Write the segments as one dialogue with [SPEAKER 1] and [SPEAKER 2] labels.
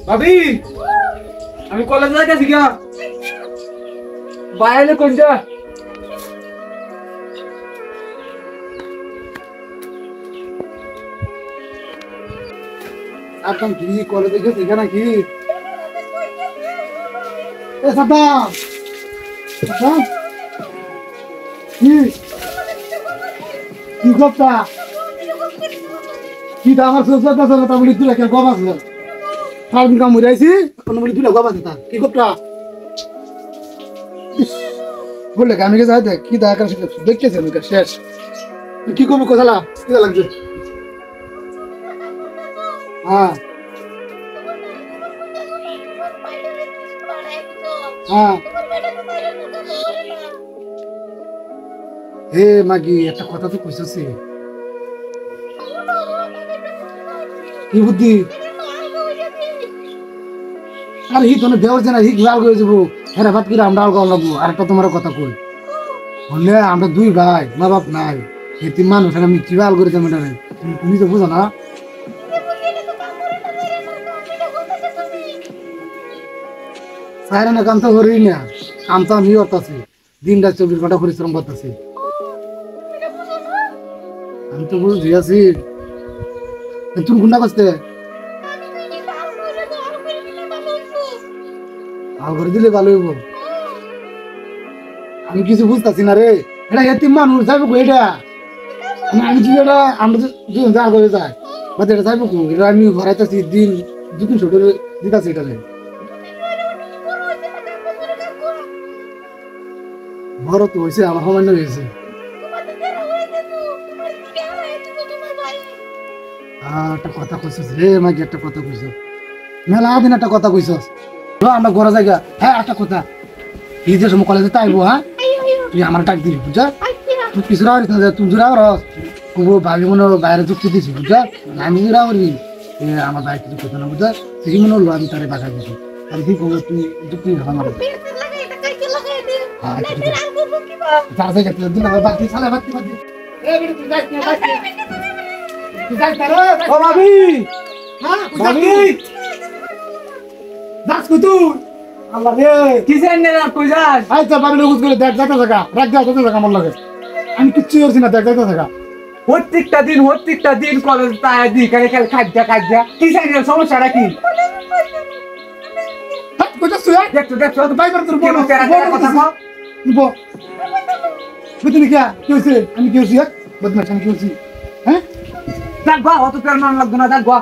[SPEAKER 1] ভাবি আমি কলেজে গেছি গা বাইরে কোনটা
[SPEAKER 2] একদম কি কলেজে গেছি কেন কি এ সাদ্দাম সাদ্দাম কি কি করতা কি আমার সোজা কথা না বলি তুই কেন গবাস না সারাদিন কাম হইরাইছি কোন বলি তুই গবাস না কি করতা বলে আমি কে যাই দেখ কি দেখা দেখতেছ আমি শেষ কি করবো কোথালা কি লাগছে হ্যাঁ হ্যাঁ হে মাগি একটা কথা তো কইছস কি বুদ্ধি আর হি তোনে দেওয়ার জানা হি লাল হয়ে যাবো হেরা ভাত করে আমরা আলগা লাগবো আর একটা তোমার কথা কই বললে আমরা দুই ভাই মা বাপ নাই এটি মানুষ আমি কি লাল করে দেবো এটা তুমি তো বুঝো না সাইরা না কাম তো করি না কাম তো আমি করতেছি দিন রাত 24 ঘন্টা পরিশ্রম করতেছি আমি তো বুঝি আছি তুমি গুন্ডা করতে আর করে দিলে ভালো হইব আমি কিছু বুঝতেছি না রে এটা এতিম মানুষ যাইব কো এটা আমি যদি এটা আমরা দুজন যা করে যায় বাট এটা যাইব কো এটা আমি ঘরাইতেছি দিন দুদিন ছোট দিতাছি এটা বড় তো হয়েছে আমার সামান্য হয়েছে একটা কথা কইছস রে মাকে একটা কথা কইছস মেলা দিন একটা কথা কইছস আমরা ঘরে জায়গা হ্যাঁ একটা কথা এই যে সময় কলেজে তাইবো হ্যাঁ তুই আমার টাক দিবি বুঝা তুই পিছরা তুই জোরা রস কুবো ভাবি মনে বাইরে যুক্তি দিছি বুঝা আমি জোরা করি আমার ভাই কিছু কথা না বুঝা সেই মনে হলো আমি তারে বাধা দিছি আর কি করবো তুই যুক্তি আমার হ্যাঁ যা জায়গা তুই দিন আমার বাকি সালে বাকি বাকি এ বেটা তুই যাস না তুই যাস না রে
[SPEAKER 1] ও ভাবি
[SPEAKER 2] হ্যাঁ
[SPEAKER 1] ভাবি
[SPEAKER 2] যাস কই তুই আল্লাহ রে
[SPEAKER 1] কি জানেন না কই যাস
[SPEAKER 2] আই তো বাবু লোক করে দেখ যাতা থাকা রাখ যাতা থাকা আমার লাগে আমি কিচ্ছু করছি না দেখ যাতা থাকা
[SPEAKER 1] প্রত্যেকটা দিন কলেজ তাই দি কারে খাদ্যা কি জানেন সমস্যাটা কি
[SPEAKER 2] হাত কইতা তুই
[SPEAKER 1] দেখছো
[SPEAKER 2] তো ভাই তোর বড়
[SPEAKER 1] কথা কও
[SPEAKER 2] নিবো বুঝলি কি হইছে আমি কি হইছি বদমাশ আমি কি হইছি হ্যাঁ
[SPEAKER 1] দেখ গো অত পের মান লাগতো না দেখ গো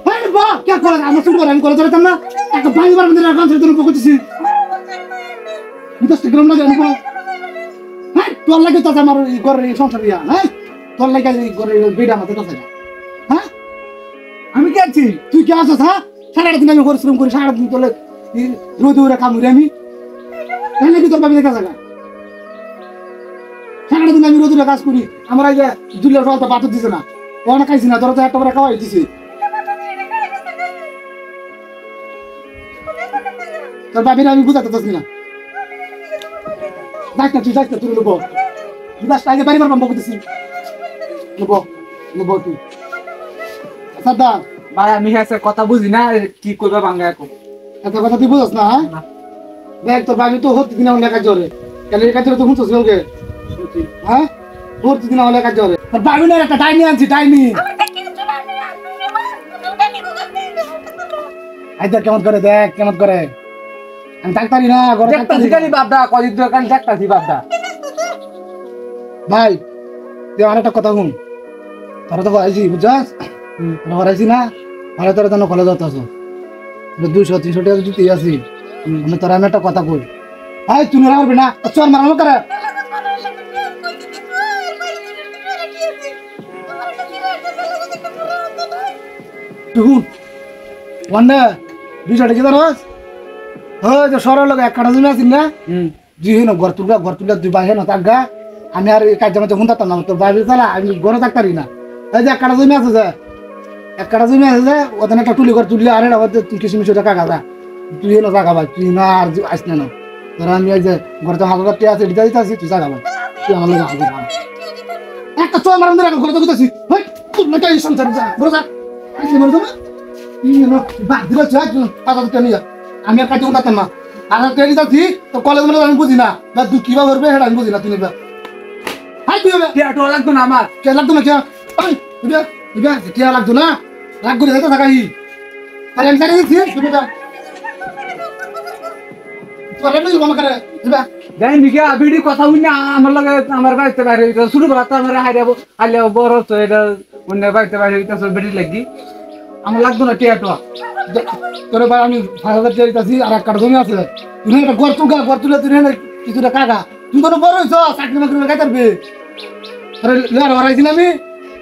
[SPEAKER 2] ভাই বা কি করে আমি শুরু করে আমি করে ধরতাম না একটা ভাই বার মধ্যে রাখান তোর উপর করতেছি বুঝতে গ্রাম লাগে আমি কোন হ্যাঁ তোর লাগে তো আমার ঘরে সংসার ইয়া হ্যাঁ তোর লাগে ঘরে বেডা মাথা তো হ্যাঁ আমি কি আছি তুই কি আছিস হ্যাঁ সারাদিন আমি পরিশ্রম করি সারাদিন তোলে রোদে কাম করি আমি তাহলে কি তোর বাবি দেখা জায়গা সারাদিন আমি রোদে কাজ করি আমার এই যে দুলের রলটা পাথর দিছে না ওনা খাইছি না তোরা তো একটা করে খাওয়াই দিছি তোর বাবির আমি বুঝাতে পারছি না যাক না তুই লোক বিদাস আগে বাড়ি মারবাম বকতেছি লোক তুই সাদা
[SPEAKER 1] ভাই আমি হ্যাঁ কথা বুঝি না কি করবে বাংলা এখন
[SPEAKER 2] এত কথা তুই বুঝছ না হ্যাঁ দেখ তোর বাবি তো হতে দিন আমার লেখা জোরে কেন লেখা জোরে তো শুনছিস লোকে হ্যাঁ হতে দিন আমার লেখা জোরে তোর বাবি না একটা টাইনি আনছি টাইনি আইতা কেমন করে দেখ কেমন করে আমি ডাক্তারি না ঘরে
[SPEAKER 1] দেখতাছি খালি বাপদা কদিন ধরে খালি দেখতাছি বাপদা
[SPEAKER 2] ভাই তুই আর একটা কথা শুন তোরা তো আইছি বুঝছস তোরা আইছি না আরে তোরা তো কলেজ যাচ্ছ 200-300 টাকা দিতে আসি মানে তোরা আমি একটা কথা কই ভাই তুই না পারবি না চল মারানো করে শুন ওয়ান্ডা 200 টাকা দারস হয় তো সরল লোক এক কাটা জমি আছিস না জি হেন ঘর তুলগা দুই বাই হেন তাগা আমি আর কাজ জামাতে হুনতাম না তোর বাইরে চালা আমি গনে থাকতারি না এই যে এক কাটা জমি আছে যে ওখানে একটা টুলি ঘর তুললে আরে তুই কিছু মিশে টাকা গাদা তুই হেন জাগা ভাই তুই না আর আসিস না তোরা আমি এই যে ঘরে তো হাজার টাকা আছে দিতে দিতে তুই জাগা ভাই তুই আমার লোক একটা চোর মারান ধরে ঘরে তো কইতাছি হই তুই না কাই সংসার যা বড় যা কি মরছ না কি না বাদ দিলা যা টাকা দিতে নিয়া আমি আর কাজে উঠাতাম না আর ট্রেন যাচ্ছি তো কলেজ মানে আমি বুঝি না বা তুই কিভাবে করবে সেটা আমি বুঝি না তুই নিবা হাই তুই হবে
[SPEAKER 1] টিয়াটো লাগতো না আমার
[SPEAKER 2] কে লাগতো না কে ওই ইবা ইবা কে লাগতো না রাগ করে যেতে থাকাই আরে আমি জানি দিছি তুমি যা তোরা নই বাবা করে ইবা
[SPEAKER 1] জানি বিকা বিডি কথা হই না আমার লগে আমার বাড়িতে বাইরে হইতো শুরু করা তো আমার হাইরাবো হাইলে বড় তো এটা অন্য বাড়িতে বাইরে হইতো বিডি লাগি আমার লাগতো না টিয়াটো
[SPEAKER 2] তোরে ভাই আমি 5000 টাকা দিতাছি আর এক কাঠ জমি আছে তুই একটা ঘর তুলে তুই না কিছুটা কাকা তুই কোনো বড় হইছ চাকরি মাকরি লাগাই পারবে আরে লেয়ার হরাইছি না আমি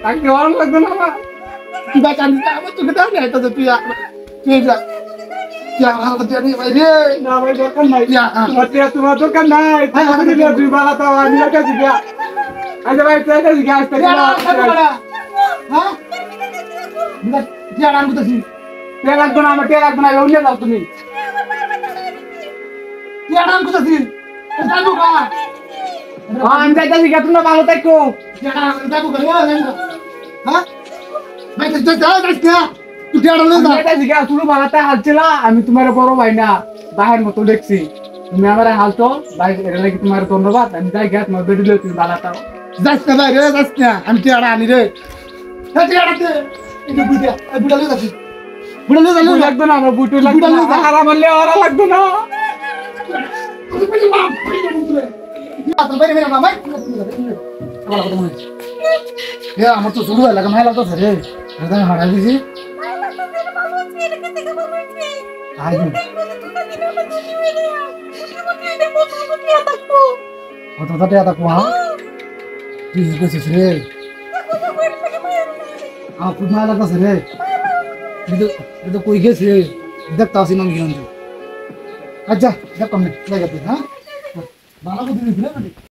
[SPEAKER 1] তাকে অরম লাগতো না আমার
[SPEAKER 2] তুই বা কান্দি আমার তোকে দাও না এটা তুই তুই যা যা আমার তুই আনি ভাই রে
[SPEAKER 1] না ভাই দরকার নাই
[SPEAKER 2] যা
[SPEAKER 1] তোমার দরকার নাই তোমার দিলে তুই বালা তো আমি লাগা দিগা আচ্ছা ভাই তুই এটা দিগা আসতে
[SPEAKER 2] হ্যাঁ যা রান করতেছি
[SPEAKER 1] টিয়া লাগতো না আমার টিয়া লাগতো না অন্য যাও তুমি
[SPEAKER 2] যা রান করতেছি যাবো কা
[SPEAKER 1] আমি যাইতা দিগা তুমি ভালো থাকো
[SPEAKER 2] যাবো কা হ্যাঁ ভাই তুই যা যা তুই যা রান না
[SPEAKER 1] এটা দিগা শুরু বালাতে হালছিলা আমি তোমার বড় ভাই না বাহির মতো দেখছি তুমি আমার হালতো ভাই এটা লাগি তোমার ধন্যবাদ আমি যাই গিয়া তোমার বেডিলে তুমি বালাতাও
[SPEAKER 2] যাস না ভাই রে যাস না আমি টিয়াড়া আনি রে হ্যাঁ টিয়াড়াতে এই বুড়া বুড়া লই যাচ্ছি বুড়া লই যাচ্ছি
[SPEAKER 1] লাগতো না আমার বুটু লাগতো না আর আমার লেওয়ারা লাগতো না
[SPEAKER 2] আমার তো শুরু এলাকা মাই লাগতো রে হারা দিছি কত টাকা তা কোয়া তুই কইছিস রে আমার খুব ভালো লাগতেছে রে এটা কই গেছে দেখতে আসি নাম গিয়ে আচ্ছা দেখ কমনে হ্যাঁ ভালো করে দিবি